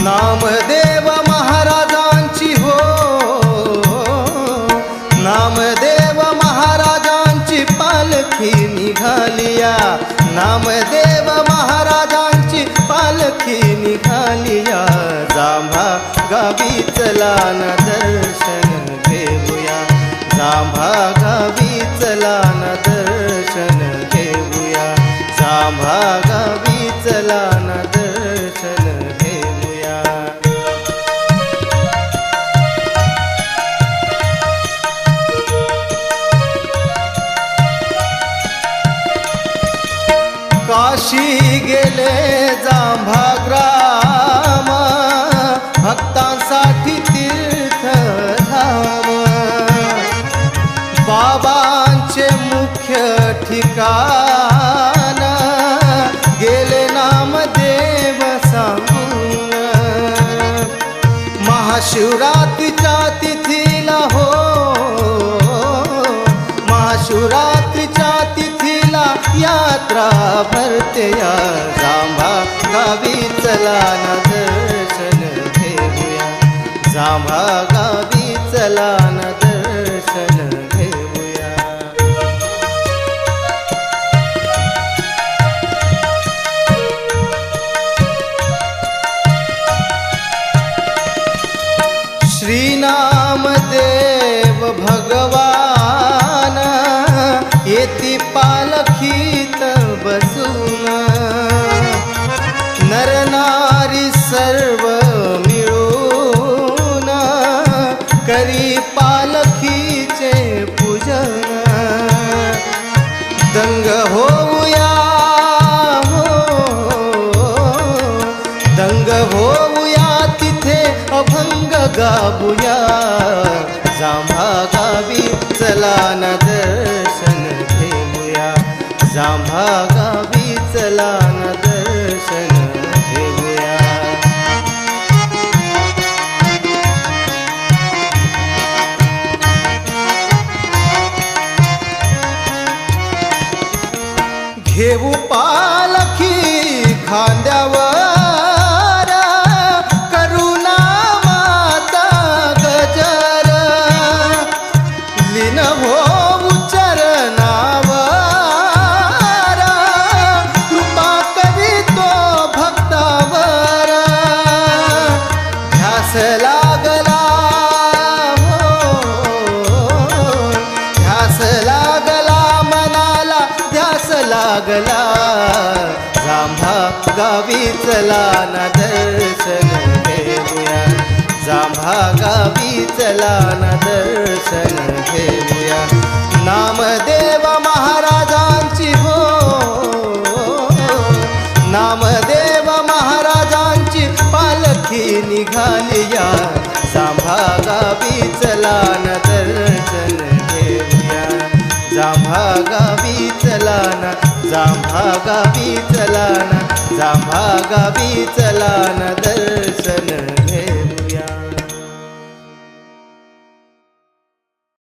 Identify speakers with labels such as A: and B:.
A: नामदेव महाराजांची हो, नामदेव महाराजांची पालखी निघालिया, नामदेव महाराजांची पालखी निघालिया, जांभा गावी चला न दर्शन घेऊया, जांभा गावी चला न दर्शन घेऊया, जांभा गावी चला न दर्शन घेऊया। काशी गेले जांभाग्राम, भक्तांसाठी तीर्थधाम, बाबांचे मुख्य ठिकाण, गेले नामदेव सांगून, महाशिवरात्रीच्या तिथीला हो, महाशिवरात्रीच्या तिथीला यात्रा भरते या, जांभा गावी चला न दर्शन घेऊया, जांभा गावी चला न दर्शन घेऊया। श्री नामदेव भगवान येती पालखीत बसून, नरनारी सर्व मिळून, करी पालखीचे पूजन, दंग होऊया हो, दंग होऊया तिथे अभंग गाऊया, जांभा गावी चला न दर्शन घेऊया, जांभा गावी चला न दर्शन घेऊया। घेऊ पालखी खांद्यावर, करुणा माता गजर, लीन होऊ चरणावर, कृपा करीतो भक्तावर, ध्यास लागला हो, ध्यास लागला मनाला, ध्यास लागला, जांभा गावी चला न दर्शन घेऊया, जांभा गावी चला न दर्शन घेऊया। नामदेव महाराजांची हो, नामदेव महाराजांची पालखी निघालिया, जांभा गावी चला न दर्शन घेऊया, जांभा गावी चला न, जांभा गावी चला न, जांभा गावी चला न